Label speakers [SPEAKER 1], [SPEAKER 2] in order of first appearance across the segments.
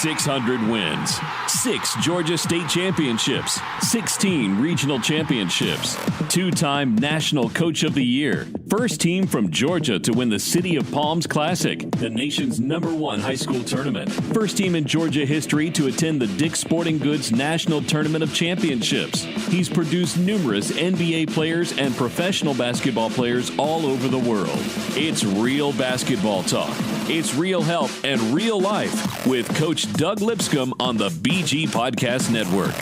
[SPEAKER 1] 600 wins, 6 Georgia State championships, 16 regional championships, 2-time National Coach of the Year, first team from Georgia to win the City of Palms Classic, the nation's #1 high school tournament, first team in Georgia history to attend the Dick's Sporting Goods National Tournament of Championships. He's produced numerous NBA players and professional basketball players all over the world. It's real basketball talk. It's real help and real life with Coach Doug Lipscomb on the BG Podcast Network.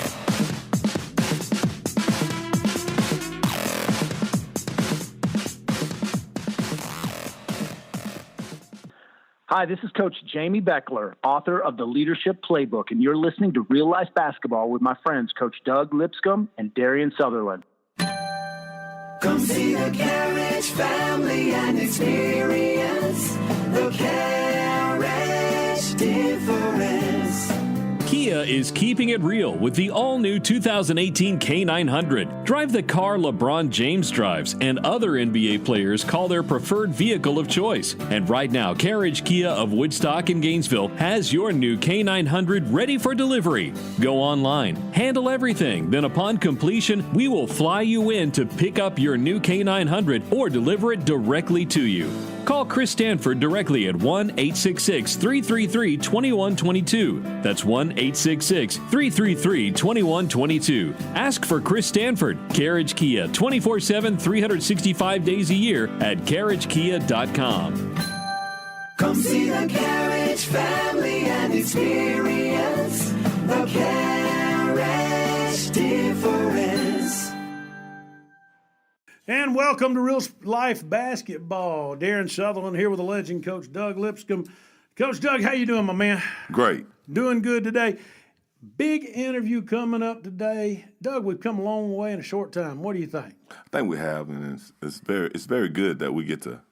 [SPEAKER 2] Hi, this is Coach Jamie Beckler, author of The Leadership Playbook, and you're listening to Real Life Basketball with my friends Coach Doug Lipscomb and Darien Sutherland.
[SPEAKER 3] Come see the Carriage family and experience the Carriage difference.
[SPEAKER 1] Kia is keeping it real with the all-new 2018 K900. Drive the car LeBron James drives and other NBA players call their preferred vehicle of choice. And right now, Carriage Kia of Woodstock and Gainesville has your new K900 ready for delivery. Go online, handle everything, then upon completion, we will fly you in to pick up your new K900 or deliver it directly to you. Call Chris Stanford directly at 1-866-333-2122. That's 1-866-333-2122. Ask for Chris Stanford. Carriage Kia, 24/7, 365 days a year at carriagekia.com.
[SPEAKER 3] Come see the Carriage family and experience the Carriage difference.
[SPEAKER 4] And welcome to Real Life Basketball. Darien Sutherland here with the legend, Coach Doug Lipscomb. Coach Doug, how you doing, my man?
[SPEAKER 5] Great.
[SPEAKER 4] Doing good today. Big interview coming up today. Doug, we've come a long way in a short time. What do you think?
[SPEAKER 5] I think we have, and it's very good that we get to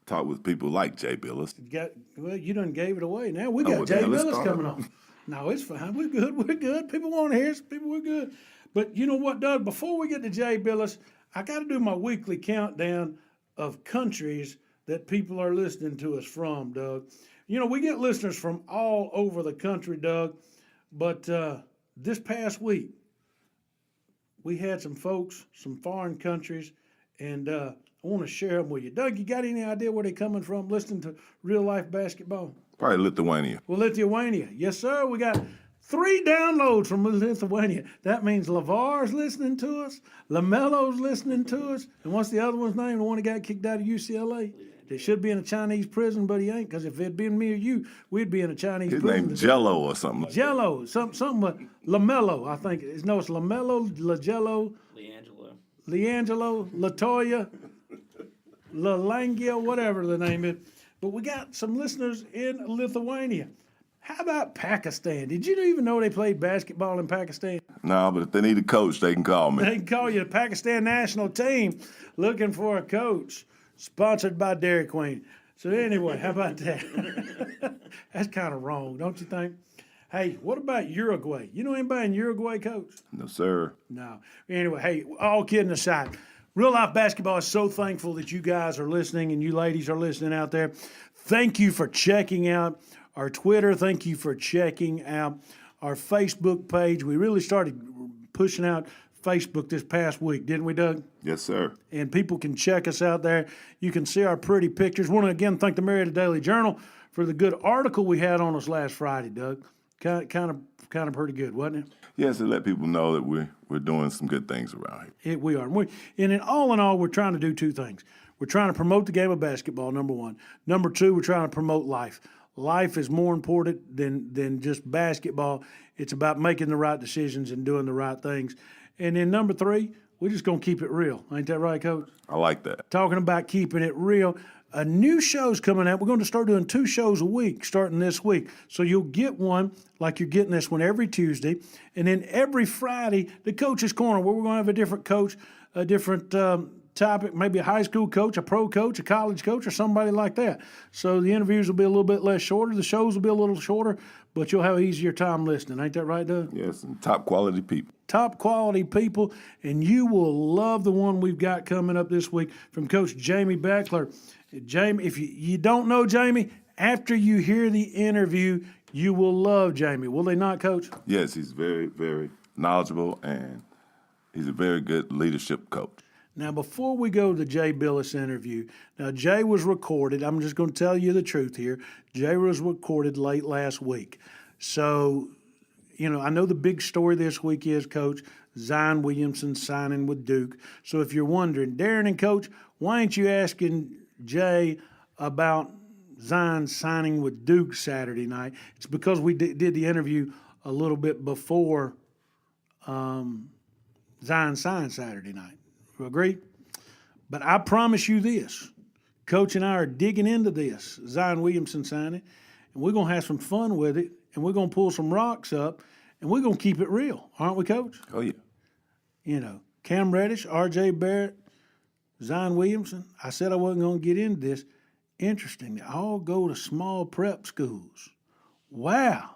[SPEAKER 5] talk with people like Jay Bilas.
[SPEAKER 4] Well, you done gave it away. Now we got Jay Bilas coming on. No, it's fine. We're good. We're good. People want to hear us. We're good. But you know what, Doug? Before we get to Jay Bilas, I got to do my weekly countdown of countries that people are listening to us from, Doug. You know, we get listeners from all over the country, Doug, but this past week, we had some folks, some foreign countries, and I want to share them with you. Doug, you got any idea where they're coming from listening to Real Life Basketball?
[SPEAKER 5] Probably Lithuania.
[SPEAKER 4] Well, Lithuania. Yes, sir. We got 3 downloads from Lithuania. That means LeVar's listening to us, LaMelo's listening to us, and what's the other one's name? The one that got kicked out of UCLA? That should be in a Chinese prison, but he ain't, because if it'd been me or you, we'd be in a Chinese prison.
[SPEAKER 5] His name's Jello or something.
[SPEAKER 4] Jello, something with LaMelo, I think. No, it's LaMelo, LaJello, Leangelo, Latoya, LaLangia, whatever the name is. But we got some listeners in Lithuania. How about Pakistan? Did you even know they played basketball in Pakistan?
[SPEAKER 5] No, but if they need a coach, they can call me.
[SPEAKER 4] They can call you the Pakistan national team looking for a coach, sponsored by Dairy Queen. So anyway, how about that? That's kind of wrong, don't you think? Hey, what about Uruguay? You know anybody in Uruguay, Coach?
[SPEAKER 5] No, sir.
[SPEAKER 4] No. Anyway, hey, all kidding aside, Real Life Basketball is so thankful that you guys are listening and you ladies are listening out there. Thank you for checking out our Twitter. Thank you for checking out our Facebook page. We really started pushing out Facebook this past week, didn't we, Doug?
[SPEAKER 5] Yes, sir.
[SPEAKER 4] And people can check us out there. You can see our pretty pictures. Want to again thank the Marietta Daily Journal for the good article we had on us last Friday, Doug. Kind of pretty good, wasn't it?
[SPEAKER 5] Yes, to let people know that we're doing some good things around here.
[SPEAKER 4] We are. And in all, we're trying to do 2 things. We're trying to promote the game of basketball, number 1. Number 2, we're trying to promote life. Life is more important than just basketball. It's about making the right decisions and doing the right things. And then number 3, we're just going to keep it real. Ain't that right, Coach?
[SPEAKER 5] I like that.
[SPEAKER 4] Talking about keeping it real. A new show's coming out. We're going to start doing 2 shows a week starting this week. So you'll get one like you're getting this one every Tuesday. And then every Friday, the Coach's Corner, where we're going to have a different coach, a different topic, maybe a high school coach, a pro coach, a college coach, or somebody like that. So the interviews will be a little bit less shorter. The shows will be a little shorter, but you'll have an easier time listening. Ain't that right, Doug?
[SPEAKER 5] Yes, and top quality people.
[SPEAKER 4] Top quality people, and you will love the one we've got coming up this week from Coach Jamie Beckler. Jamie, if you don't know Jamie, after you hear the interview, You will love Jamie, will they not, Coach?
[SPEAKER 5] Yes, he's very, very knowledgeable, and he's a very good leadership coach.
[SPEAKER 4] Now, before we go to the Jay Bilas interview, now Jay was recorded. I'm just going to tell you the truth here. Jay was recorded late last week. So, I know the big story this week is, Coach, Zion Williamson signing with Duke. So if you're wondering, Darren and Coach, why ain't you asking Jay about Zion signing with Duke Saturday night? It's because we did the interview a little bit before Zion signed Saturday night. You agree? But I promise you this. Coach and I are digging into this Zion Williamson signing, and we're going to have some fun with it, and we're going to pull some rocks up, and we're going to keep it real. Aren't we, Coach?
[SPEAKER 5] Oh, yeah.
[SPEAKER 4] Cam Reddish, R.J. Barrett, Zion Williamson. I said I wasn't going to get into this. Interesting. They all go to small prep schools. Wow.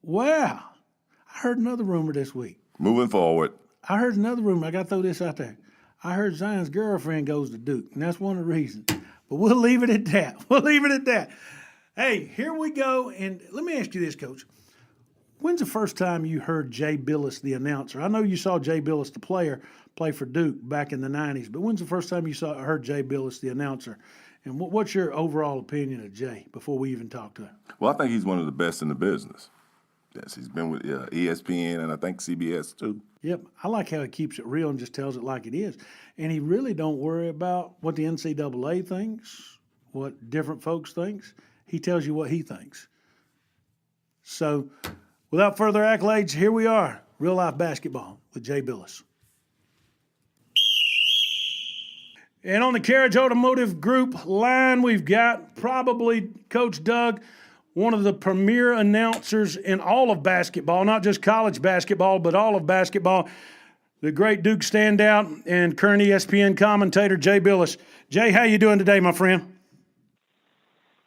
[SPEAKER 4] I heard another rumor this week.
[SPEAKER 5] Moving forward.
[SPEAKER 4] I heard another rumor. I got to throw this out there. I heard Zion's girlfriend goes to Duke, and that's one of the reasons. But we'll leave it at that. Hey, here we go. And let me ask you this, Coach. When's the first time you heard Jay Bilas, the announcer? I know you saw Jay Bilas, the player, play for Duke back in the 90s, but when's the first time you heard Jay Bilas, the announcer? And what's your overall opinion of Jay before we even talk to him?
[SPEAKER 5] Well, I think he's one of the best in the business. Yes, he's been with ESPN and I think CBS too.
[SPEAKER 4] Yep, I like how he keeps it real and just tells it like it is. And he really don't worry about what the NCAA thinks, what different folks thinks. He tells you what he thinks. So, without further accolades, here we are, real life basketball with Jay Bilas. And on the Carriage Automotive Group line, we've got probably Coach Doug, one of the premier announcers in all of basketball, not just college basketball, but all of basketball. The great Duke standout and current ESPN commentator, Jay Bilas. Jay, how you doing today, my friend?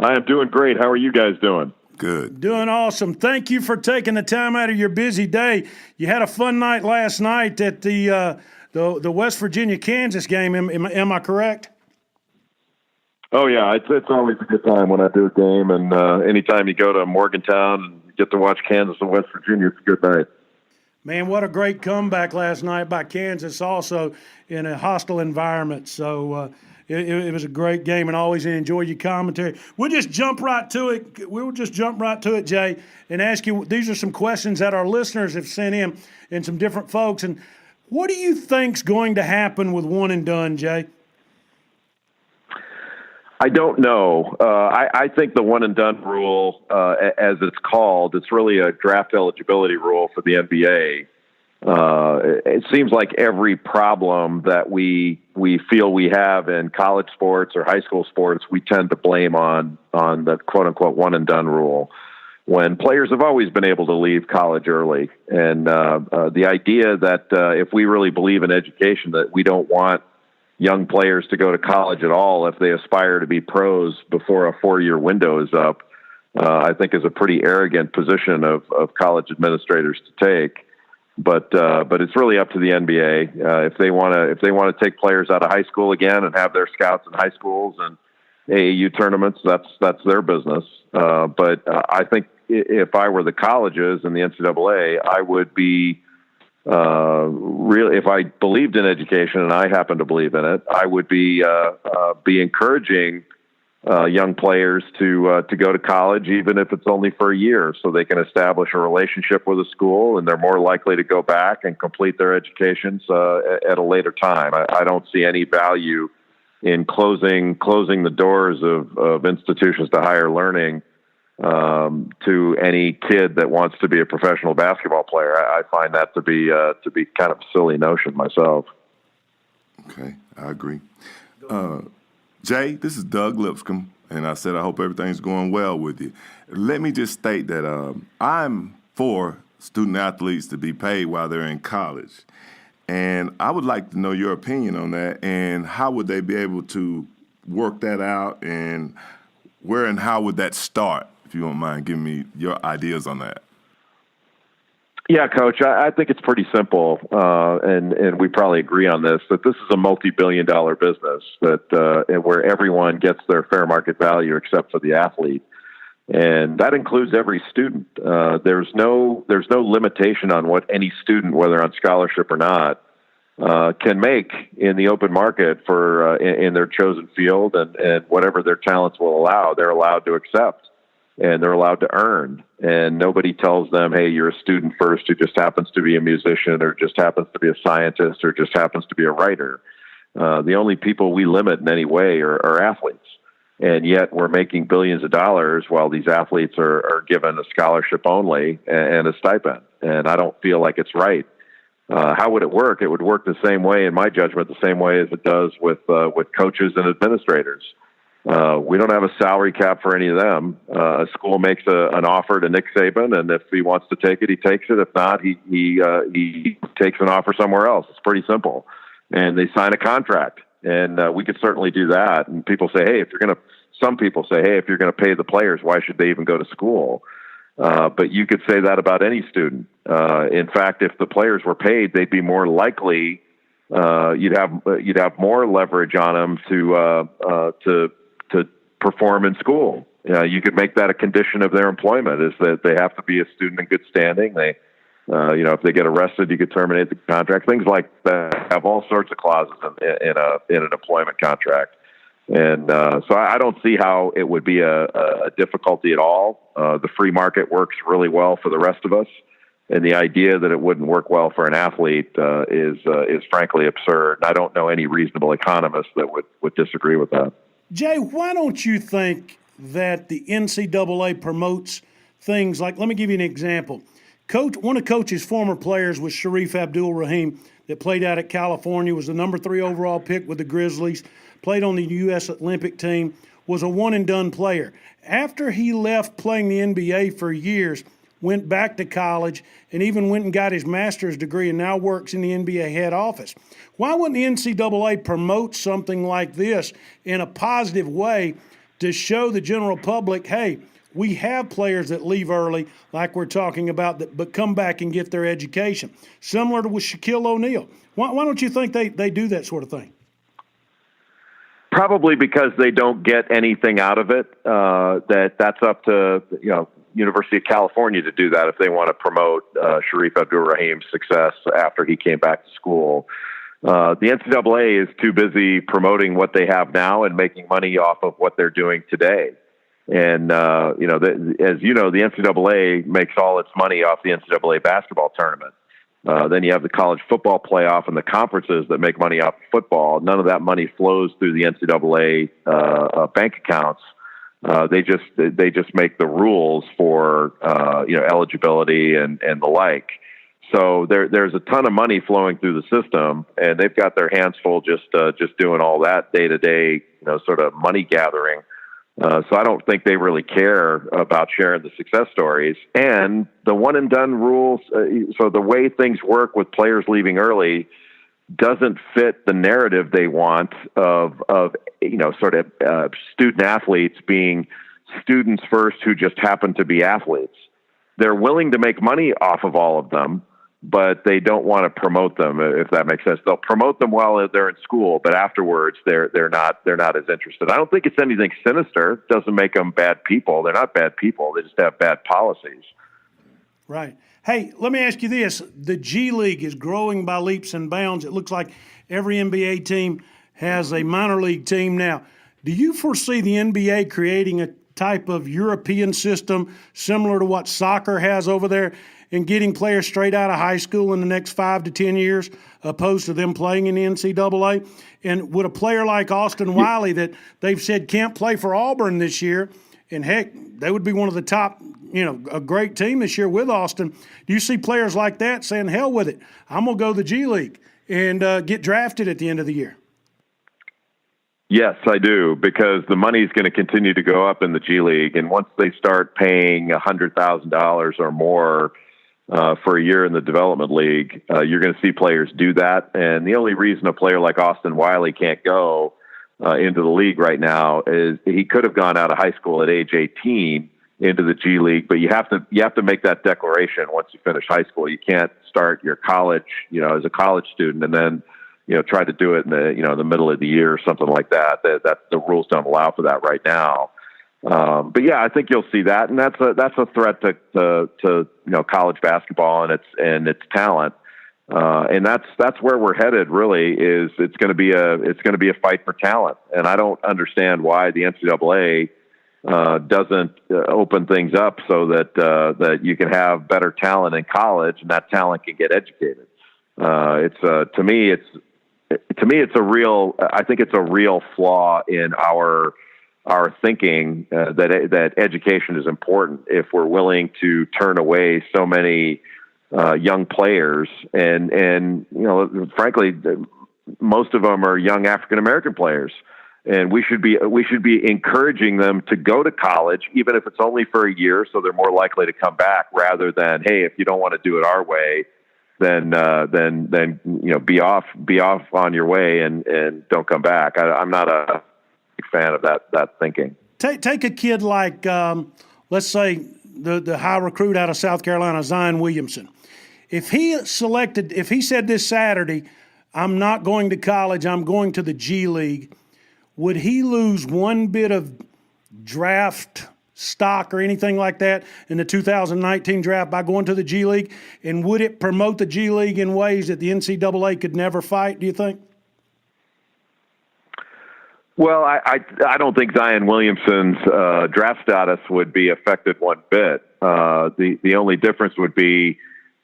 [SPEAKER 6] I am doing great. How are you guys doing?
[SPEAKER 5] Good.
[SPEAKER 4] Doing awesome. Thank you for taking the time out of your busy day. You had a fun night last night at the West Virginia-Kansas game. Am I correct?
[SPEAKER 6] Oh, yeah. It's always a good time when I do a game. And anytime you go to Morgantown and get to watch Kansas and West Virginia, it's a good night.
[SPEAKER 4] Man, what a great comeback last night by Kansas, also in a hostile environment. So it was a great game, and always enjoy your commentary. We'll just jump right to it, Jay, and ask you, these are some questions that our listeners have sent in and some different folks. And what do you think's going to happen with one and done, Jay?
[SPEAKER 6] I don't know. I think the one and done rule, as it's called, it's really a draft eligibility rule for the NBA. It seems like every problem that we feel we have in college sports or high school sports, we tend to blame on the quote unquote one and done rule, when players have always been able to leave college early. And the idea that if we really believe in education, that we don't want young players to go to college at all if they aspire to be pros before a 4-year window is up, I think is a pretty arrogant position of college administrators to take. But it's really up to the NBA if they want to take players out of high school again and have their scouts in high schools and AAU tournaments. That's their business. But I think if I were the colleges and the NCAA, I would be really, if I believed in education, and I happen to believe in it, I would be encouraging young players to go to college, even if it's only for a year, so they can establish a relationship with a school, and they're more likely to go back and complete their educations at a later time. I don't see any value in closing the doors of institutions to higher learning to any kid that wants to be a professional basketball player. I find that to be kind of a silly notion myself.
[SPEAKER 5] Okay, I agree. Jay, this is Doug Lipscomb, and I said I hope everything's going well with you. Let me just state that I'm for student athletes to be paid while they're in college, and I would like to know your opinion on that, and how would they be able to work that out, and where and how would that start? If you don't mind giving me your ideas on that.
[SPEAKER 6] Yeah, Coach, I think it's pretty simple, and we probably agree on this, that this is a multi-billion-dollar business, that where everyone gets their fair market value except for the athlete. And that includes every student. There's no limitation on what any student, whether on scholarship or not, can make in the open market for in their chosen field, and whatever their talents will allow, they're allowed to accept, and they're allowed to earn. And nobody tells them, hey, you're a student first who just happens to be a musician or just happens to be a scientist or just happens to be a writer. The only people we limit in any way are athletes. And yet we're making billions of dollars while these athletes are given a scholarship only and a stipend. And I don't feel like it's right. How would it work? It would work the same way, in my judgment, the same way as it does with coaches and administrators. We don't have a salary cap for any of them. A school makes an offer to Nick Saban, and if he wants to take it, he takes it. If not, he takes an offer somewhere else. It's pretty simple. And they sign a contract. And we could certainly do that. And people say, hey, some people say, hey, if you're going to pay the players, why should they even go to school? But you could say that about any student. In fact, if the players were paid, they'd be more likely. You'd have more leverage on them to perform in school. You could make that a condition of their employment, is that they have to be a student in good standing. If they get arrested, you could terminate the contract. Things like that have all sorts of clauses in an employment contract. And so I don't see how it would be a difficulty at all. The free market works really well for the rest of us. And the idea that it wouldn't work well for an athlete is frankly absurd. I don't know any reasonable economist that would disagree with that.
[SPEAKER 4] Jay, why don't you think that the NCAA promotes things like, let me give you an example. One of Coach's former players was Sharif Abdul-Rahim that played out at California, was the number 3 overall pick with the Grizzlies, played on the U.S. Olympic team, was a one-and-done player. After he left playing the NBA for years, went back to college, and even went and got his master's degree and now works in the NBA head office. Why wouldn't the NCAA promote something like this in a positive way to show the general public, hey, we have players that leave early, like we're talking about, but come back and get their education, similar to with Shaquille O'Neal. Why don't you think they do that sort of thing?
[SPEAKER 6] Probably because they don't get anything out of it. That's up to University of California to do that if they want to promote Sharif Abdul-Rahim's success after he came back to school. The NCAA is too busy promoting what they have now and making money off of what they're doing today. And, as you know, the NCAA makes all its money off the NCAA basketball tournament. Then you have the college football playoff and the conferences that make money off football. None of that money flows through the NCAA bank accounts. They just make the rules for eligibility and the like. So there's a ton of money flowing through the system, and they've got their hands full just doing all that day to day, sort of money gathering. So I don't think they really care about sharing the success stories. And the one and done rules, so the way things work with players leaving early doesn't fit the narrative they want of student athletes being students first who just happen to be athletes. They're willing to make money off of all of them, but they don't want to promote them, if that makes sense. They'll promote them while they're in school, but afterwards they're not as interested. I don't think it's anything sinister. It doesn't make them bad people. They're not bad people. They just have bad policies.
[SPEAKER 4] Right. Hey, let me ask you this. The G League is growing by leaps and bounds. It looks like every NBA team has a minor league team now. Do you foresee the NBA creating a type of European system similar to what soccer has over there and getting players straight out of high school in the next 5 to 10 years opposed to them playing in the NCAA? And would a player like Austin Wiley that they've said can't play for Auburn this year, and heck, they would be one of the top, a great team this year with Austin. Do you see players like that saying, hell with it, I'm going to go to the G League and get drafted at the end of the year?
[SPEAKER 6] Yes, I do, because the money is going to continue to go up in the G League. And once they start paying $100,000 or more for a year in the development league, you're going to see players do that. And the only reason a player like Austin Wiley can't go into the league right now is he could have gone out of high school at age 18 into the G League, but you have to make that declaration once you finish high school. You can't start your college, as a college student and then, try to do it in the, the middle of the year or something like that. That the rules don't allow for that right now. But yeah, I think you'll see that, and that's a threat to college basketball and its talent. And that's where we're headed. Really, is it's going to be a fight for talent, and I don't understand why the NCAA doesn't open things up so that you can have better talent in college, and that talent can get educated. To me, it's a real. I think it's a real flaw in our thinking that education is important. If we're willing to turn away so many young players, and frankly, most of them are young African American players, and we should be encouraging them to go to college, even if it's only for a year, so they're more likely to come back, rather than, hey, if you don't want to do it our way, then be off on your way and don't come back. I'm not a big fan of that thinking.
[SPEAKER 4] Take a kid like let's say the high recruit out of South Carolina, Zion Williamson. If he said this Saturday, I'm not going to college, I'm going to the G League, would he lose one bit of draft stock or anything like that in the 2019 draft by going to the G League? And would it promote the G League in ways that the NCAA could never fight, do you think?
[SPEAKER 6] Well, I don't think Zion Williamson's draft status would be affected one bit. The only difference would be,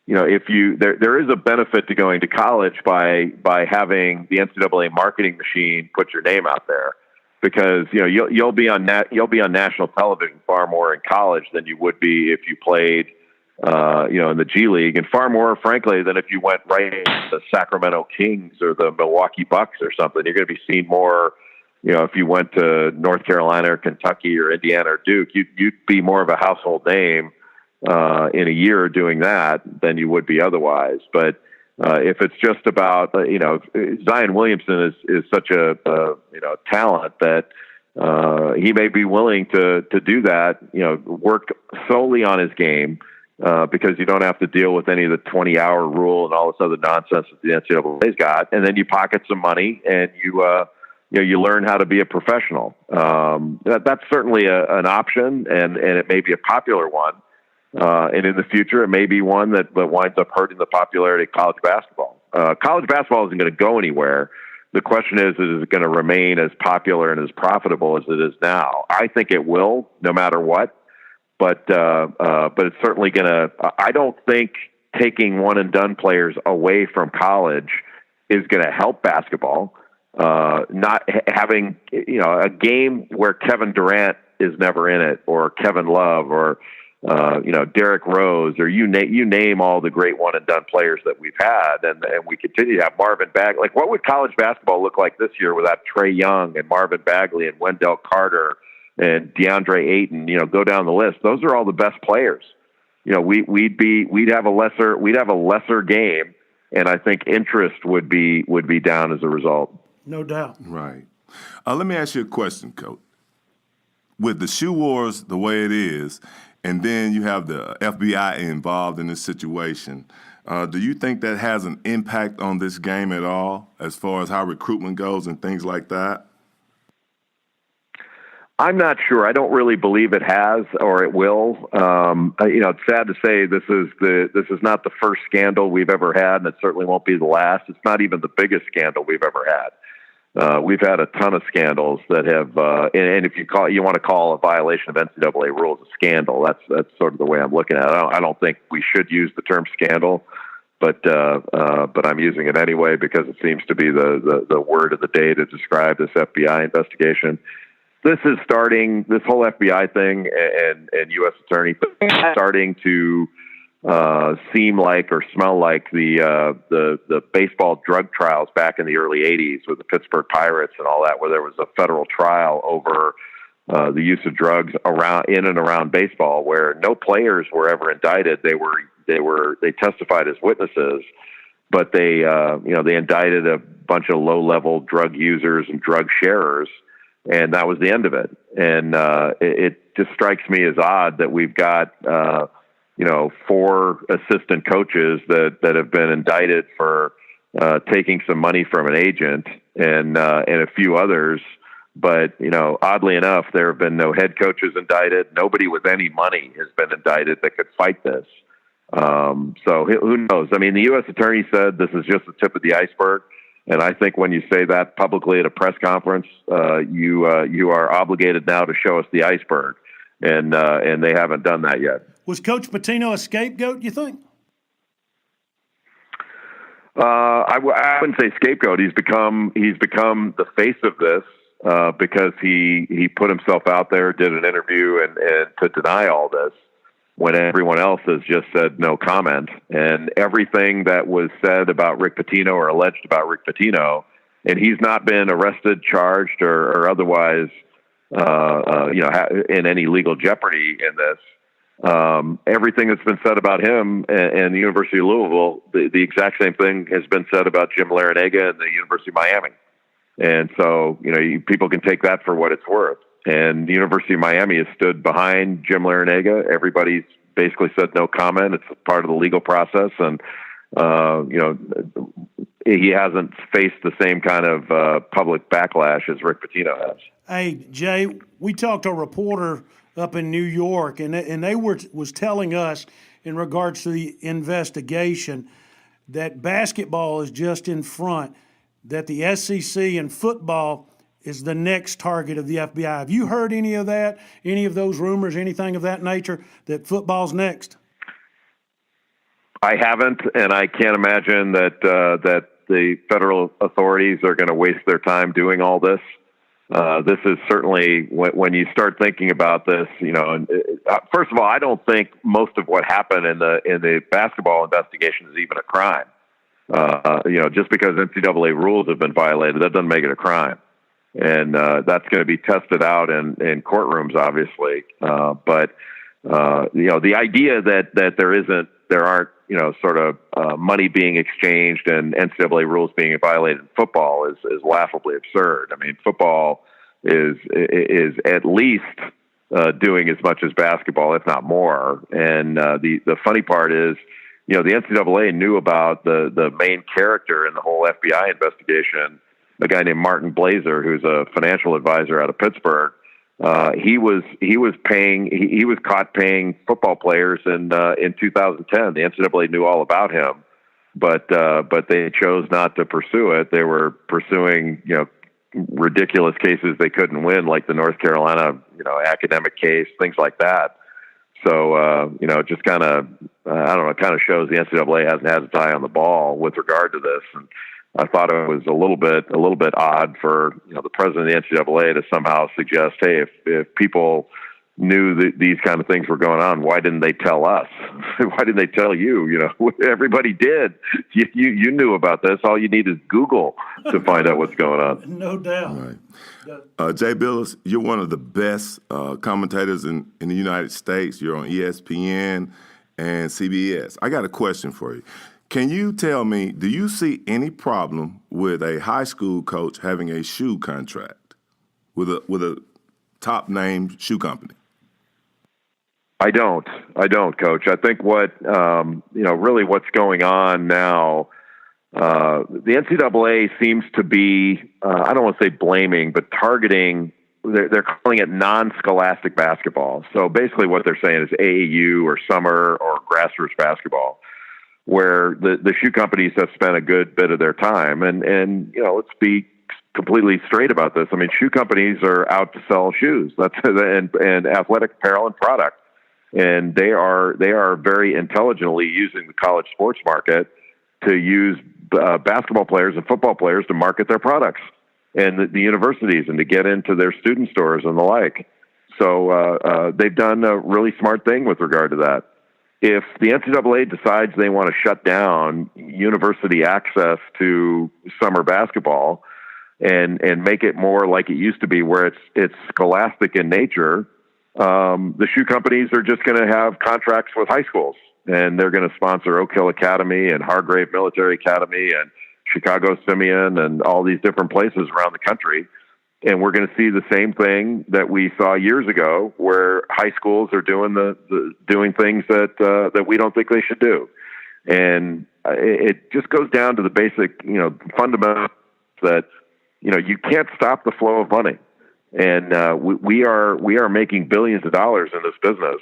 [SPEAKER 6] if there is a benefit to going to college by having the NCAA marketing machine put your name out there, because you'll be on national television far more in college than you would be if you played in the G League, and far more, frankly, than if you went right into the Sacramento Kings or the Milwaukee Bucks or something. You're going to be seen more. If you went to North Carolina or Kentucky or Indiana or Duke, you'd be more of a household name in a year doing that than you would be otherwise. But if it's just about, Zion Williamson is such a talent that he may be willing to do that, work solely on his game, because you don't have to deal with any of the 20-hour rule and all this other nonsense that the NCAA's got. And then you pocket some money and you learn how to be a professional. That's certainly an option, and it may be a popular one. And in the future, it may be one that winds up hurting the popularity of college basketball. College basketball isn't going to go anywhere. The question is it going to remain as popular and as profitable as it is now? I think it will, no matter what. But it's certainly going to. I don't think taking one and done players away from college is going to help basketball. Not having a game where Kevin Durant is never in it, or Kevin Love, or Derrick Rose, or you name all the great one and done players that we've had, and we continue to have Marvin Bagley. Like, what would college basketball look like this year without Trae Young and Marvin Bagley and Wendell Carter and DeAndre Ayton? Go down the list. Those are all the best players. We'd have a lesser game, and I think interest would be down as a result.
[SPEAKER 4] No doubt.
[SPEAKER 5] Right. Let me ask you a question, Coach. With the shoe wars the way it is, and then you have the FBI involved in this situation, do you think that has an impact on this game at all, as far as how recruitment goes and things like that?
[SPEAKER 6] I'm not sure. I don't really believe it has, or it will. It's sad to say this is not the first scandal we've ever had, and it certainly won't be the last. It's not even the biggest scandal we've ever had. We've had a ton of scandals that have, and if you want to call a violation of NCAA rules a scandal, that's sort of the way I'm looking at it. I don't think we should use the term scandal, but I'm using it anyway because it seems to be the word of the day to describe this FBI investigation. This whole FBI thing and U.S. Attorney thing is starting to seem like or smell like the baseball drug trials back in the early 80s with the Pittsburgh Pirates and all that, where there was a federal trial over the use of drugs in and around baseball, where no players were ever indicted. They testified as witnesses, but they indicted a bunch of low-level drug users and drug sharers, and that was the end of it. And it just strikes me as odd that we've got 4 assistant coaches that have been indicted for taking some money from an agent, and a few others But, oddly enough, there have been no head coaches indicted. Nobody with any money has been indicted that could fight this. So who knows? I mean, the U.S. attorney said this is just the tip of the iceberg. And I think when you say that publicly at a press conference, you are obligated now to show us the iceberg. And they haven't done that yet.
[SPEAKER 4] Was Coach Pitino a scapegoat, you think?
[SPEAKER 6] I wouldn't say scapegoat. He's become the face of this because he put himself out there, did an interview, and to deny all this when everyone else has just said no comment. And everything that was said about Rick Pitino or alleged about Rick Pitino, and he's not been arrested, charged, or otherwise, in any legal jeopardy in this. Everything that's been said about him and the University of Louisville, the exact same thing has been said about Jim Larrañaga and the University of Miami. And so, people can take that for what it's worth. And the University of Miami has stood behind Jim Larrañaga. Everybody's basically said no comment. It's part of the legal process. And, he hasn't faced the same kind of public backlash as Rick Pitino has.
[SPEAKER 4] Hey, Jay, we talked to a reporter up in New York, and they was telling us in regards to the investigation that basketball is just in front, that the SEC and football is the next target of the FBI. Have you heard any of that, any of those rumors, anything of that nature, that football's next?
[SPEAKER 6] I haven't, and I can't imagine that the federal authorities are going to waste their time doing all this. This is certainly, when you start thinking about this, first of all, I don't think most of what happened in the basketball investigation is even a crime. Just because NCAA rules have been violated, that doesn't make it a crime. And that's going to be tested out in courtrooms, obviously. But the idea that there aren't sort of money being exchanged and NCAA rules being violated in football is laughably absurd. I mean, football is at least doing as much as basketball, if not more. And the funny part is, the NCAA knew about the main character in the whole FBI investigation, a guy named Martin Blazer, who's a financial advisor out of Pittsburgh. He was caught paying football players in 2010. The NCAA knew all about him, but they chose not to pursue it. They were pursuing ridiculous cases they couldn't win, like the North Carolina academic case, things like that. So it just kind of kind of shows the NCAA hasn't had its eye on the ball with regard to this. And I thought it was a little bit odd for the president of the NCAA to somehow suggest, hey, if people knew that these kind of things were going on, why didn't they tell us? Why didn't they tell you? Everybody did. You knew about this. All you need is Google to find out what's going on.
[SPEAKER 4] No doubt.
[SPEAKER 5] Right. Jay Bilas, you're one of the best commentators in the United States. You're on ESPN and CBS. I got a question for you. Can you tell me, do you see any problem with a high school coach having a shoe contract with a top name shoe company?
[SPEAKER 6] I don't, Coach. I think really what's going on now, the NCAA seems to be, I don't want to say blaming, but targeting, they're calling it non-scholastic basketball. So basically what they're saying is AAU or summer or grassroots basketball, where the shoe companies have spent a good bit of their time. And let's be completely straight about this. I mean, shoe companies are out to sell shoes. And athletic apparel and product. And they are very intelligently using the college sports market to use basketball players and football players to market their products, and the universities, and to get into their student stores and the like. So they've done a really smart thing with regard to that. If the NCAA decides they want to shut down university access to summer basketball and make it more like it used to be, where it's scholastic in nature, the shoe companies are just going to have contracts with high schools, and they're going to sponsor Oak Hill Academy and Hargrave Military Academy and Chicago Simeon and all these different places around the country. And we're going to see the same thing that we saw years ago, where high schools are doing doing things that we don't think they should do. And it just goes down to the basic, fundamental that, you can't stop the flow of money. And we are making billions of dollars in this business,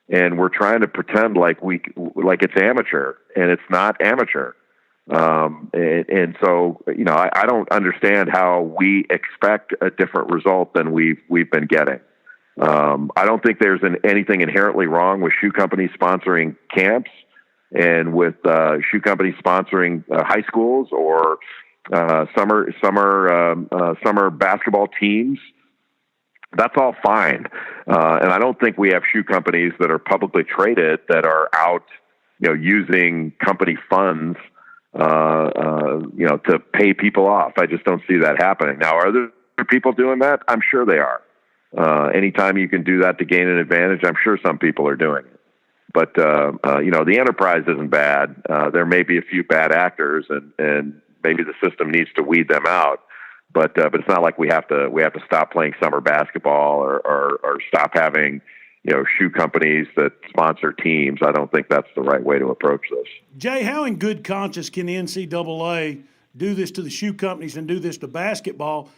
[SPEAKER 6] and we're trying to pretend like it's amateur, and it's not amateur. And so, I don't understand how we expect a different result than we've been getting. I don't think there's anything inherently wrong with shoe companies sponsoring camps and with shoe companies sponsoring high schools or summer basketball teams. That's all fine. And I don't think we have shoe companies that are publicly traded that are out, using company funds, to pay people off. I just don't see that happening. Now, are there people doing that? I'm sure they are. Anytime you can do that to gain an advantage, I'm sure some people are doing it. But, the enterprise isn't bad. There may be a few bad actors, and maybe the system needs to weed them out. But it's not like we have to stop playing summer basketball or stop having, shoe companies that sponsor teams. I don't think that's the right way to approach this.
[SPEAKER 4] Jay, how in good conscience can the NCAA do this to the shoe companies and do this to basketball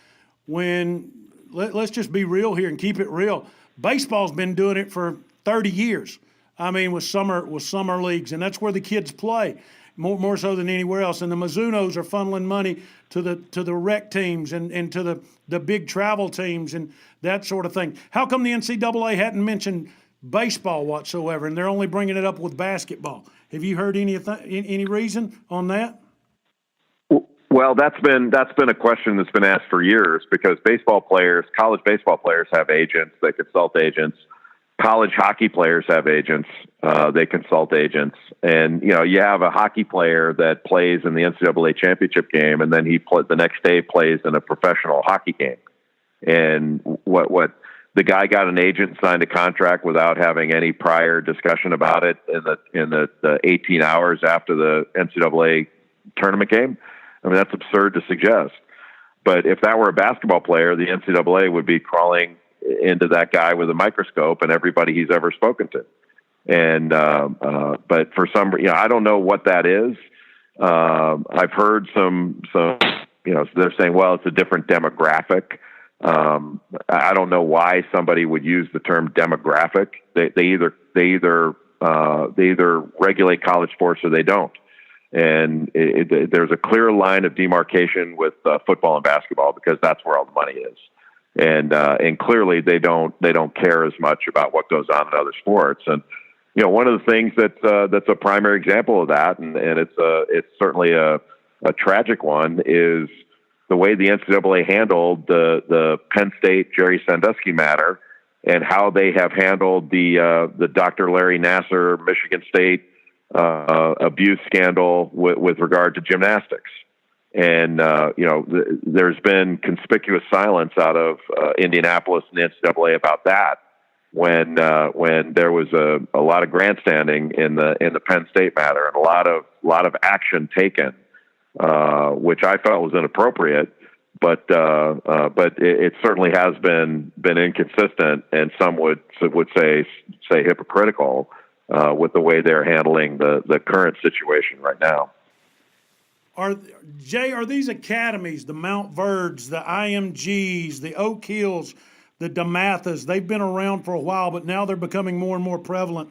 [SPEAKER 4] when, let's just be real here and keep it real, baseball's been doing it for 30 years. I mean, with summer leagues, and that's where the kids play. More so than anywhere else. And the Mizunos are funneling money to the rec teams and to the big travel teams and that sort of thing. How come the NCAA hadn't mentioned baseball whatsoever, and they're only bringing it up with basketball? Have you heard any reason on that?
[SPEAKER 6] Well, that's been a question that's been asked for years, because college baseball players have agents. They consult agents. College hockey players have agents. They consult agents. And, you have a hockey player that plays in the NCAA championship game, and then the next day plays in a professional hockey game. And what the guy got an agent, signed a contract without having any prior discussion about it in the 18 hours after the NCAA tournament game. I mean, that's absurd to suggest. But if that were a basketball player, the NCAA would be crawling into that guy with a microscope and everybody he's ever spoken to. And, but for some, I don't know what that is. I've heard some, they're saying, well, it's a different demographic. I don't know why somebody would use the term demographic. They either regulate college sports or they don't. And there's a clear line of demarcation with football and basketball, because that's where all the money is. And clearly they don't care as much about what goes on in other sports. And, one of the things that's a primary example of that, and it's certainly a tragic one, is the way the NCAA handled the Penn State Jerry Sandusky matter, and how they have handled the Dr. Larry Nassar Michigan State abuse scandal with regard to gymnastics. And, there's been conspicuous silence out of Indianapolis and the NCAA about that when there was a lot of grandstanding in the Penn State matter, and a lot of action taken, which I felt was inappropriate, but it certainly has been inconsistent, and some would say hypocritical with the way they're handling the current situation right now.
[SPEAKER 4] Are these academies, the Mount Verds, the IMGs, the Oak Hills, the DeMathas, they've been around for a while, but now they're becoming more and more prevalent.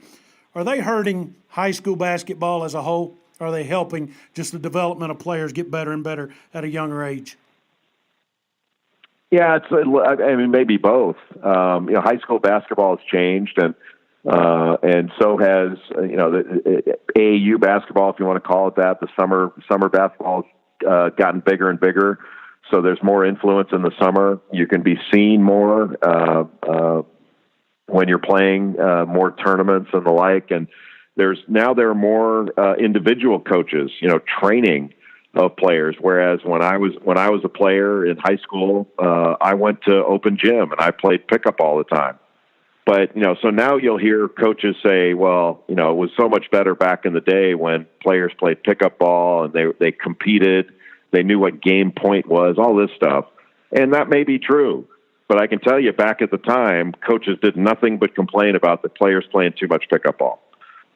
[SPEAKER 4] Are they hurting high school basketball as a whole? Or are they helping just the development of players get better and better at a younger age?
[SPEAKER 6] Yeah, maybe both. High school basketball has changed, and so has the AAU basketball, if you want to call it that. The summer basketball has gotten bigger and bigger, so there's more influence in the summer. You can be seen more when you're playing more tournaments and the like. And there are more individual coaches, training of players. Whereas when I was a player in high school, I went to open gym and I played pickup all the time. But, so now you'll hear coaches say, well, it was so much better back in the day when players played pickup ball and they competed. They knew what game point was, all this stuff. And that may be true. But I can tell you back at the time, coaches did nothing but complain about the players playing too much pickup ball.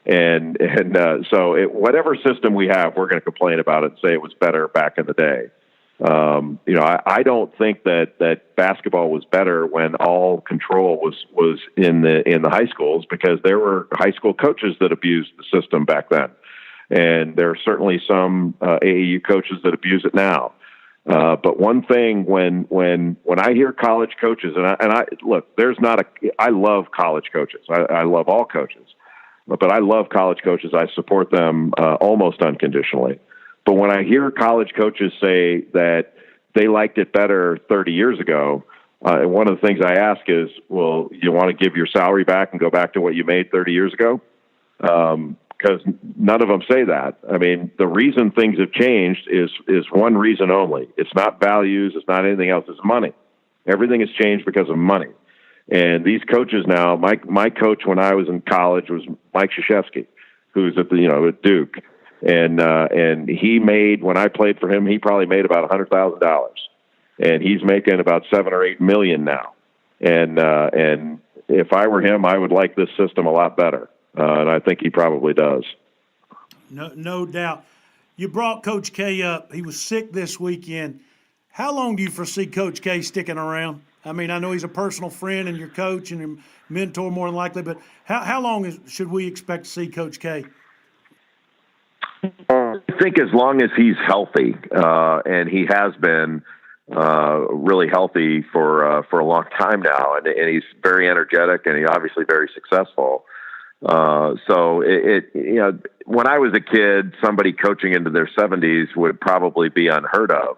[SPEAKER 6] So whatever system we have, we're going to complain about it and say it was better back in the day. I don't think that basketball was better when all control was in the high schools, because there were high school coaches that abused the system back then, and there are certainly some AAU coaches that abuse it now. But one thing, when I hear college coaches, and I look, I love college coaches. I love all coaches, but I love college coaches. I support them almost unconditionally. But when I hear college coaches say that they liked it better 30 years ago, one of the things I ask is, well, you want to give your salary back and go back to what you made 30 years ago? Because none of them say that. I mean, the reason things have changed is one reason only. It's not values. It's not anything else. It's money. Everything has changed because of money. And these coaches now, my coach when I was in college was Mike Krzyzewski, who's at Duke. And he made, when I played for him, he probably made about $100,000, and he's making about $7 or $8 million now. And if I were him, I would like this system a lot better. And I think he probably does.
[SPEAKER 4] No doubt. You brought Coach K up. He was sick this weekend. How long do you foresee Coach K sticking around? I mean, I know he's a personal friend and your coach and your mentor more than likely, but how long should we expect to see Coach K?
[SPEAKER 6] I think as long as he's healthy, and he has been really healthy for a long time now, and he's very energetic, and he's obviously very successful. So when I was a kid, somebody coaching into their 70s would probably be unheard of.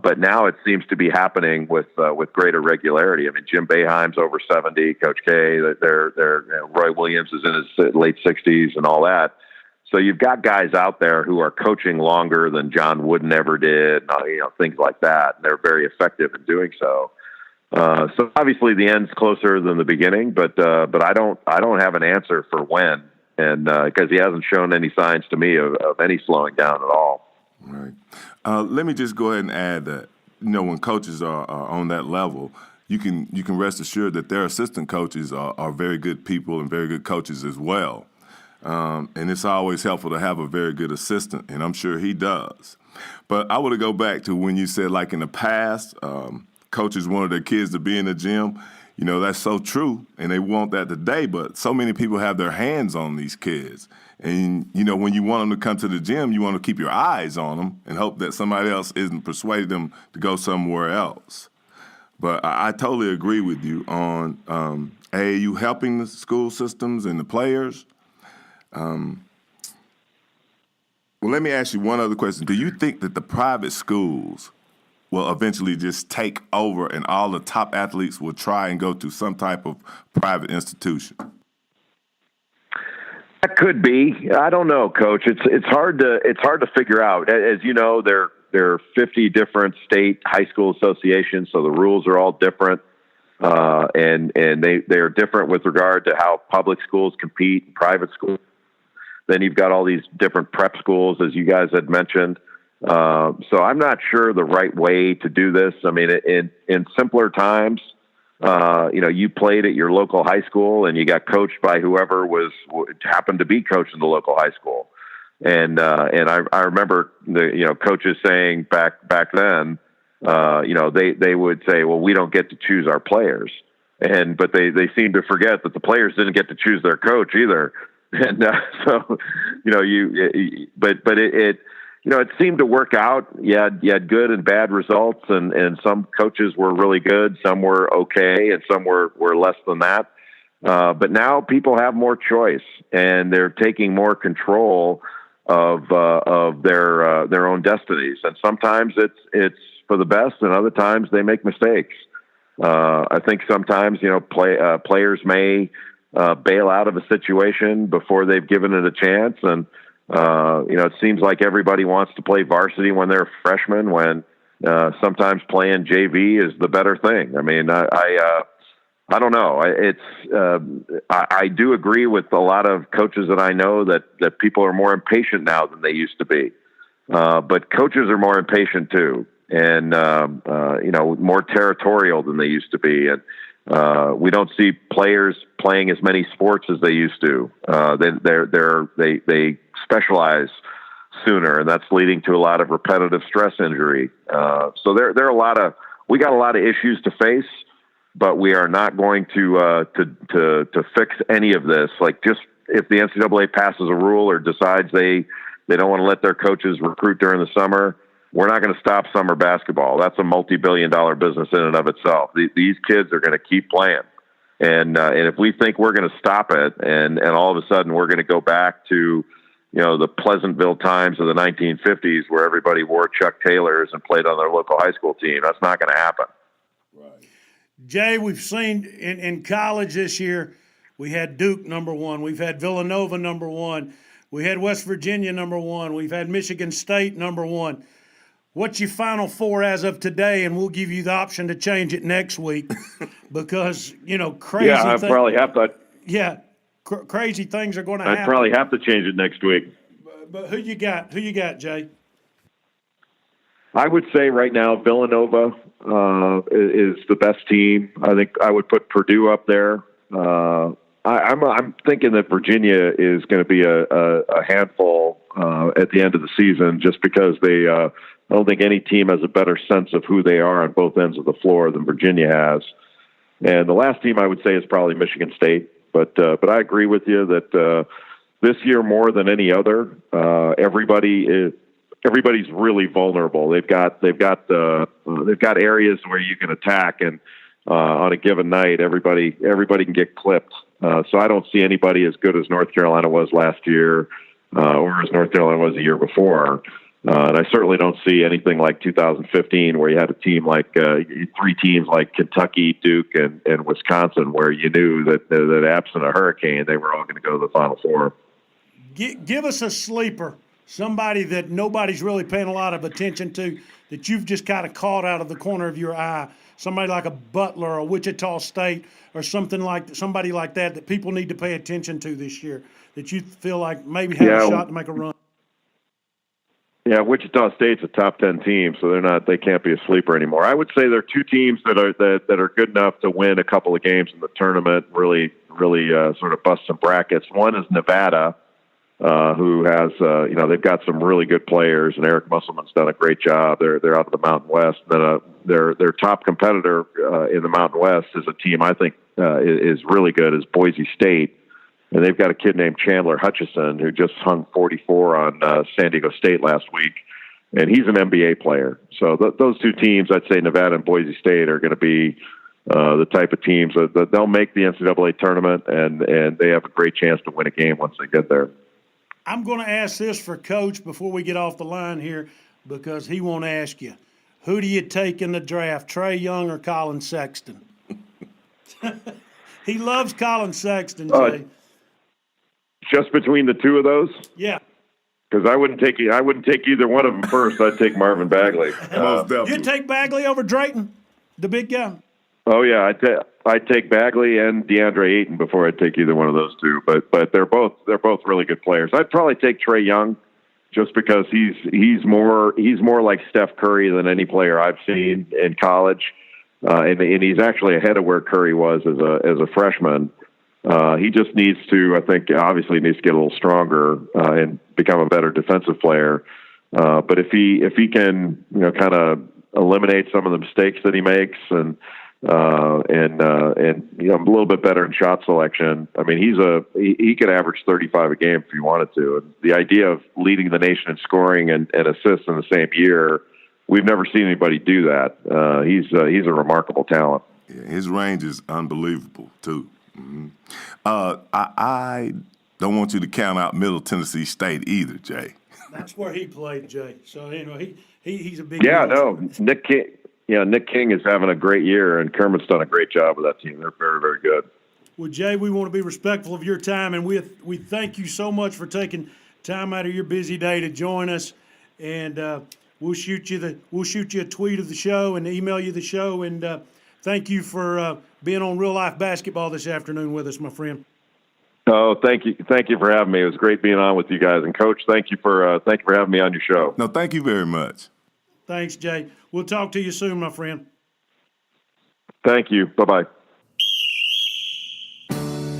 [SPEAKER 6] But now it seems to be happening with greater regularity. I mean, Jim Boeheim's over 70, Coach K, Roy Williams is in his late 60s and all that. So you've got guys out there who are coaching longer than John Wooden ever did, things like that. And they're very effective in doing so. So obviously the end's closer than the beginning, but I don't have an answer for when, and because he hasn't shown any signs to me of any slowing down at all.
[SPEAKER 5] Right. Let me just go ahead and add that, when coaches are on that level, you can rest assured that their assistant coaches are very good people and very good coaches as well. And it's always helpful to have a very good assistant, and I'm sure he does. But I want to go back to when you said, like in the past, coaches wanted their kids to be in the gym. That's so true, and they want that today, but so many people have their hands on these kids. And, when you want them to come to the gym, you want to keep your eyes on them and hope that somebody else isn't persuading them to go somewhere else. But I totally agree with you on AAU helping the school systems and the players. Well, let me ask you one other question. Do you think that the private schools will eventually just take over and all the top athletes will try and go to some type of private institution?
[SPEAKER 6] That could be. I don't know, Coach. It's hard to figure out. As you know, there are 50 different state high school associations, so the rules are all different. And they are different with regard to how public schools compete and private schools. Then you've got all these different prep schools, as you guys had mentioned. So I'm not sure the right way to do this. I mean, in simpler times, you played at your local high school and you got coached by whoever happened to be coaching the local high school. And I remember the coaches saying back then, they would say, well, we don't get to choose our players, but they seem to forget that the players didn't get to choose their coach either. And it seemed to work out. You had good and bad results, and some coaches were really good, some were okay, and some were less than that. But now people have more choice, and they're taking more control of their own destinies. And sometimes it's for the best, and other times they make mistakes. I think sometimes players may bail out of a situation before they've given it a chance, and it seems like everybody wants to play varsity when they're a freshman, when sometimes playing JV is the better thing. I mean, I don't know. I do agree with a lot of coaches that I know that people are more impatient now than they used to be. But coaches are more impatient too, and more territorial than they used to be. And we don't see players playing as many sports as they used to. They specialize sooner, and that's leading to a lot of repetitive stress injury. So there are we got a lot of issues to face, but we are not going to fix any of this. Like, just if the NCAA passes a rule or decides they don't want to let their coaches recruit during the summer, we're not going to stop summer basketball. That's a multi-billion-dollar business in and of itself. These kids are going to keep playing. And if we think we're going to stop it and all of a sudden we're going to go back to, the Pleasantville times of the 1950s where everybody wore Chuck Taylors and played on their local high school team, that's not going to happen.
[SPEAKER 4] Right. Jay, we've seen in college this year, we had Duke number 1. We've had Villanova number 1. We had West Virginia number 1. We've had Michigan State number 1. What's your Final Four as of today? And we'll give you the option to change it next week because, crazy
[SPEAKER 6] Yeah, I probably have to.
[SPEAKER 4] Yeah, crazy things are going to happen.
[SPEAKER 6] I'd probably have to change it next week.
[SPEAKER 4] But who you got? Who you got, Jay?
[SPEAKER 6] I would say right now Villanova is the best team. I think I would put Purdue up there. I'm thinking that Virginia is going to be a handful at the end of the season, just because I don't think any team has a better sense of who they are on both ends of the floor than Virginia has. And the last team I would say is probably Michigan State. But I agree with you that this year more than any other, everybody's really vulnerable. They've got areas where you can attack, and on a given night, everybody can get clipped. So I don't see anybody as good as North Carolina was last year, or as North Carolina was the year before. And I certainly don't see anything like 2015, where you had a team like 3 teams like Kentucky, Duke, and Wisconsin, where you knew that absent a hurricane, they were all going to go to the Final Four.
[SPEAKER 4] Give us a sleeper, somebody that nobody's really paying a lot of attention to, that you've just kind of caught out of the corner of your eye. Somebody like a Butler or Wichita State or somebody like that people need to pay attention to this year, that you feel like maybe have a shot to make a run.
[SPEAKER 6] Yeah, Wichita State's a top 10 team, so they can't be a sleeper anymore. I would say there are 2 teams that are good enough to win a couple of games in the tournament, really sort of bust some brackets. One is Nevada, who has they've got some really good players, and Eric Musselman's done a great job. They're out of the Mountain West. Then their top competitor in the Mountain West is a team I think is really good, is Boise State. And they've got a kid named Chandler Hutchison who just hung 44 on San Diego State last week, and he's an NBA player. So those 2 teams, I'd say Nevada and Boise State, are going to be the type of teams that they'll make the NCAA tournament, and they have a great chance to win a game once they get there.
[SPEAKER 4] I'm going to ask this for Coach before we get off the line here, because he won't ask you. Who do you take in the draft, Trae Young or Colin Sexton? He loves Colin Sexton, Jay.
[SPEAKER 6] Just between the 2 of those?
[SPEAKER 4] Yeah.
[SPEAKER 6] Because I wouldn't take either one of them first. I'd take Marvin Bagley.
[SPEAKER 4] You'd take Bagley over Drayton, the big guy?
[SPEAKER 6] Oh yeah, I'd take Bagley and DeAndre Ayton before I'd take either one of those 2. But they're both really good players. I'd probably take Trae Young, just because he's more like Steph Curry than any player I've seen in college, and he's actually ahead of where Curry was as a freshman. He just needs to, I think, obviously needs to get a little stronger and become a better defensive player. But if he can, kind of eliminate some of the mistakes that he makes and a little bit better in shot selection, I mean, he could average 35 a game if he wanted to. And the idea of leading the nation in scoring and assists in the same year, we've never seen anybody do that. He's a remarkable talent.
[SPEAKER 5] Yeah, his range is unbelievable too. Mm-hmm. I don't want you to count out Middle Tennessee State either, Jay.
[SPEAKER 4] That's where he played, Jay. So he's a big.
[SPEAKER 6] Yeah, no, Nick King. Yeah, Nick King is having a great year, and Kermit's done a great job with that team. They're very, very good.
[SPEAKER 4] Well, Jay, we want to be respectful of your time, and we thank you so much for taking time out of your busy day to join us. And we'll shoot you a tweet of the show and email you the show. And thank you for being on Real Life Basketball this afternoon with us, my friend.
[SPEAKER 6] Oh, thank you for having me. It was great being on with you guys. And Coach, thank you for having me on your show.
[SPEAKER 5] No, thank you very much.
[SPEAKER 4] Thanks, Jay. We'll talk to you soon, my friend.
[SPEAKER 6] Thank you. Bye-bye.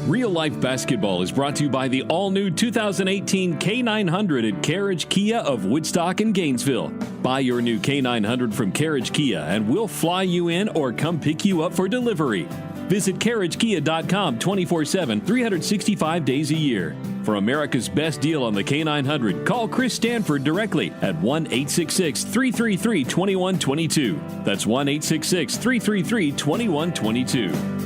[SPEAKER 1] Real Life Basketball is brought to you by the all-new 2018 K900 at Carriage Kia of Woodstock and Gainesville. Buy your new K900 from Carriage Kia and we'll fly you in or come pick you up for delivery. Visit carriagekia.com 24/7, 365 days a year. For America's best deal on the K900, call Chris Stanford directly at 1-866-333-2122. That's 1-866-333-2122.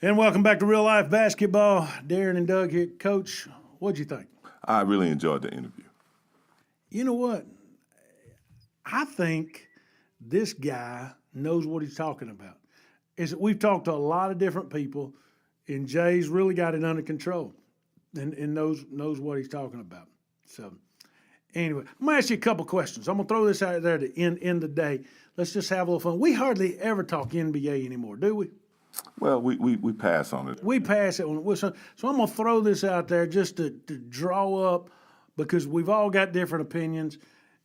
[SPEAKER 4] And welcome back to Real Life Basketball. Darren and Doug here. Coach, what'd you think?
[SPEAKER 5] I really enjoyed the interview.
[SPEAKER 4] You know what? I think this guy knows what he's talking about. We've talked to a lot of different people, and Jay's really got it under control and knows what he's talking about. So, anyway, I'm going to ask you a couple questions. I'm going to throw this out there to end the day. Let's just have a little fun. We hardly ever talk NBA anymore, do we?
[SPEAKER 5] Well, we pass on it.
[SPEAKER 4] We pass it on. So I'm going to throw this out there just to draw up, because we've all got different opinions.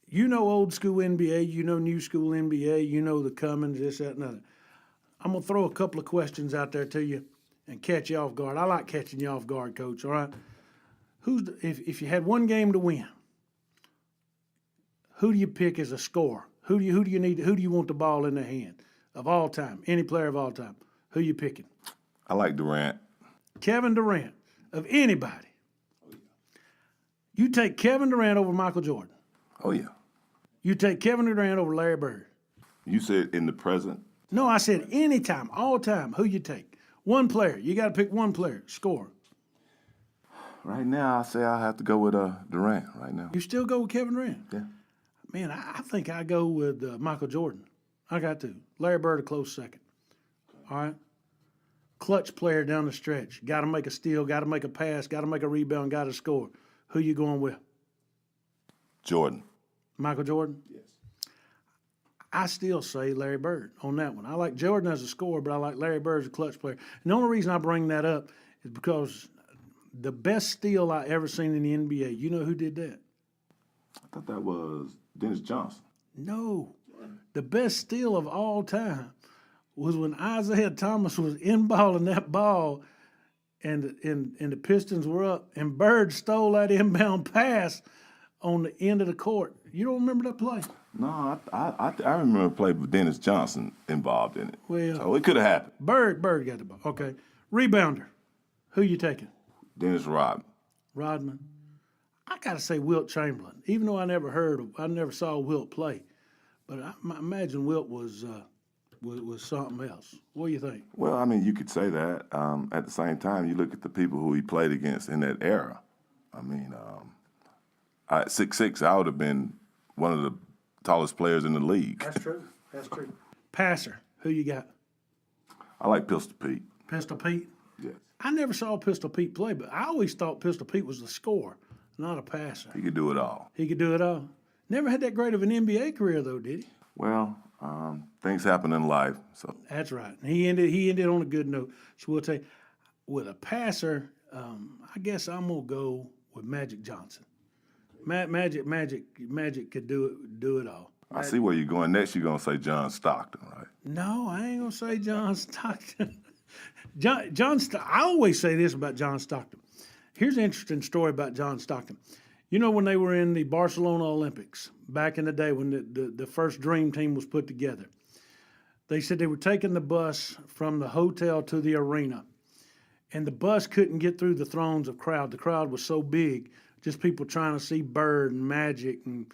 [SPEAKER 4] You know old school NBA, you know new school NBA, you know the Cummins, this, that, and other. I'm going to throw a couple of questions out there to you and catch you off guard. I like catching you off guard, Coach, all right? If you had one game to win, who do you pick as a scorer? Who do you want the ball in their hand of all time, any player of all time? Who you picking?
[SPEAKER 5] I like Durant.
[SPEAKER 4] Kevin Durant, of anybody. You take Kevin Durant over Michael Jordan.
[SPEAKER 5] Oh, yeah.
[SPEAKER 4] You take Kevin Durant over Larry Bird.
[SPEAKER 5] You said in the present?
[SPEAKER 4] No, I said anytime, all time. Who you take? One player. You got to pick one player. Score.
[SPEAKER 5] Right now, I say I'll have to go with Durant right now.
[SPEAKER 4] You still go with Kevin Durant?
[SPEAKER 5] Yeah.
[SPEAKER 4] Man, I think I go with Michael Jordan. I got to. Larry Bird a close second. All right? Clutch player down the stretch. Got to make a steal, got to make a pass, got to make a rebound, got to score. Who you going with?
[SPEAKER 5] Jordan.
[SPEAKER 4] Michael Jordan?
[SPEAKER 5] Yes.
[SPEAKER 4] I still say Larry Bird on that one. I like Jordan as a scorer, but I like Larry Bird as a clutch player. And the only reason I bring that up is because the best steal I ever seen in the NBA, you know who did that?
[SPEAKER 5] I thought that was Dennis Johnson.
[SPEAKER 4] No. The best steal of all time was when Isaiah Thomas was inballing that ball and the Pistons were up, and Bird stole that inbound pass on the end of the court. You don't remember that play?
[SPEAKER 5] No, I remember a play with Dennis Johnson involved in it.
[SPEAKER 4] Well,
[SPEAKER 5] so it could have happened.
[SPEAKER 4] Bird got the ball. Okay. Rebounder. Who you taking?
[SPEAKER 5] Dennis
[SPEAKER 4] Rodman. I got to say Wilt Chamberlain, even though I never saw Wilt play. But I imagine Wilt was something else. What do you think?
[SPEAKER 5] Well, I mean, you could say that. At the same time, you look at the people who he played against in that era. I mean, at 6'6", I would have been one of the tallest players in the league.
[SPEAKER 4] That's true. Passer, who you got?
[SPEAKER 5] I like Pistol Pete.
[SPEAKER 4] Pistol Pete?
[SPEAKER 5] Yes.
[SPEAKER 4] I never saw Pistol Pete play, but I always thought Pistol Pete was the scorer, not a passer.
[SPEAKER 5] He could do it all.
[SPEAKER 4] Never had that great of an NBA career, though, did he?
[SPEAKER 5] Well, things happen in life. So
[SPEAKER 4] that's right. He ended on a good note. So we'll take with a passer. I guess I'm gonna go with Magic Johnson. Magic could do it all.
[SPEAKER 5] I see where you're going next. You're gonna say John Stockton, right?
[SPEAKER 4] No, I ain't gonna say John Stockton. I always say this about John Stockton. Here's an interesting story about John Stockton. You know, when they were in the Barcelona Olympics back in the day when the first dream team was put together, they said they were taking the bus from the hotel to the arena, and the bus couldn't get through the thrones of crowd. The crowd was so big, just people trying to see Bird and Magic and,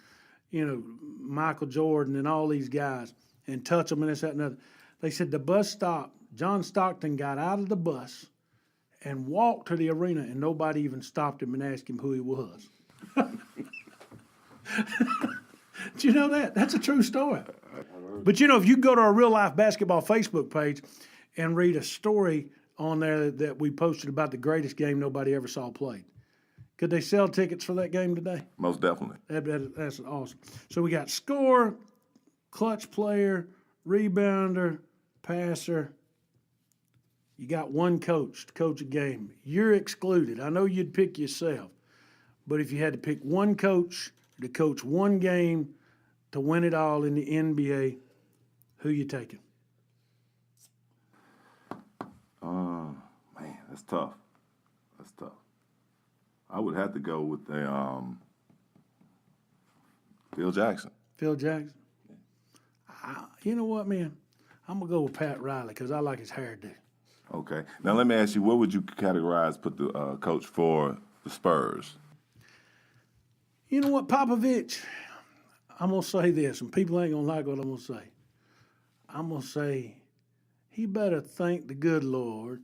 [SPEAKER 4] Michael Jordan and all these guys and touch them and this, that, and other. They said the bus stopped. John Stockton got out of the bus and walked to the arena, and nobody even stopped him and asked him who he was. Did you know that? That's a true story. But if you go to our Real Life Basketball Facebook page and read a story on there that we posted about the greatest game nobody ever saw played, could they sell tickets for that game today?
[SPEAKER 5] Most definitely.
[SPEAKER 4] That's awesome. So we got score, clutch player, rebounder, passer. You got one coach to coach a game. You're excluded. I know you'd pick yourself. But if you had to pick one coach to coach one game to win it all in the NBA, who you taking?
[SPEAKER 5] Man, that's tough. That's tough. I would have to go with the Phil Jackson.
[SPEAKER 4] Phil Jackson. You know what, man? I'm gonna go with Pat Riley because I like his hairdo.
[SPEAKER 5] Okay. Now let me ask you, what would you put the coach for the Spurs?
[SPEAKER 4] You know what, Popovich? I'm gonna say this, and people ain't gonna like what I'm gonna say. I'm gonna say he better thank the good Lord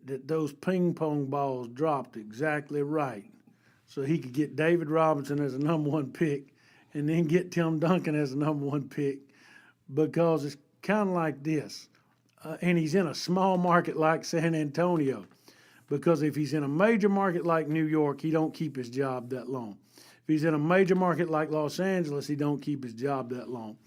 [SPEAKER 4] that those ping pong balls dropped exactly right, so he could get David Robinson as a number one pick, and then get Tim Duncan as a number one pick, because it's kind of like this. And he's in a small market like San Antonio, because if he's in a major market like New York, he don't keep his job that long. If he's in a major market like Los Angeles, he don't keep his job that long.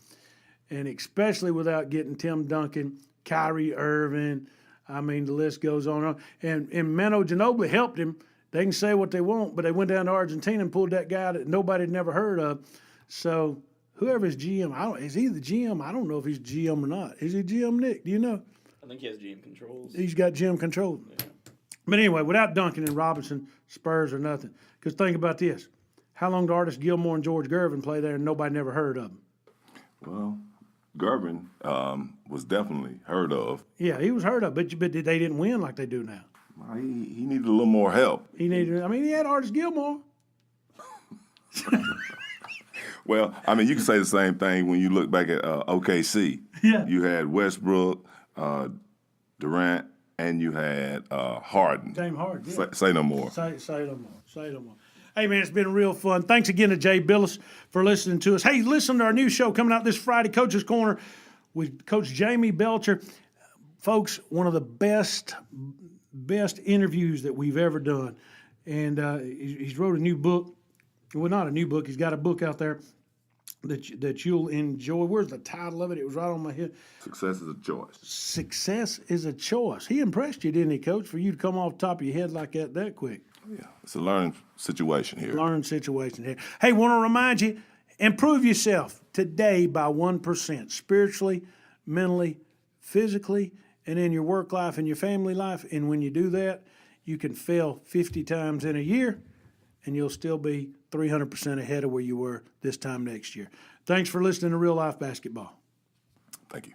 [SPEAKER 4] And especially without getting Tim Duncan, Kyrie Irving, I mean, the list goes on. And Manu Ginobili helped him. They can say what they want, but they went down to Argentina and pulled that guy that nobody had never heard of. So whoever's GM, is he the GM? I don't know if he's GM or not. Is he GM, Nick? Do you know?
[SPEAKER 7] I think he has GM controls.
[SPEAKER 4] He's got GM control. Yeah. But anyway, without Duncan and Robinson, Spurs are nothing. Because think about this. How long did Artis Gilmore and George Gervin play there and nobody never heard of them?
[SPEAKER 5] Well, Gervin was definitely heard of.
[SPEAKER 4] Yeah, he was heard of, but they didn't win like they do now.
[SPEAKER 5] He needed a little more help.
[SPEAKER 4] He had Artis Gilmore.
[SPEAKER 5] Well, I mean, you can say the same thing when you look back at OKC.
[SPEAKER 4] Yeah.
[SPEAKER 5] You had Westbrook, Durant, and you had Harden.
[SPEAKER 4] James Harden. Yeah.
[SPEAKER 5] Say no more.
[SPEAKER 4] Say no more. Hey, man, it's been real fun. Thanks again to Jay Bilas for listening to us. Hey, listen to our new show coming out this Friday, Coach's Corner, with Coach Jamie Belcher. Folks, one of the best interviews that we've ever done. And he's wrote a new book. Well, not a new book. He's got a book out there that you'll enjoy. Where's the title of it? It was right on my head.
[SPEAKER 5] Success is a choice.
[SPEAKER 4] Success is a choice. He impressed you, didn't he, Coach, for you to come off the top of your head like that quick?
[SPEAKER 5] Yeah, it's a learning situation here.
[SPEAKER 4] Hey, want to remind you, improve yourself today by 1%, spiritually, mentally, physically, and in your work life and your family life. And when you do that, you can fail 50 times in a year, and you'll still be 300% ahead of where you were this time next year. Thanks for listening to Real Life Basketball.
[SPEAKER 5] Thank you.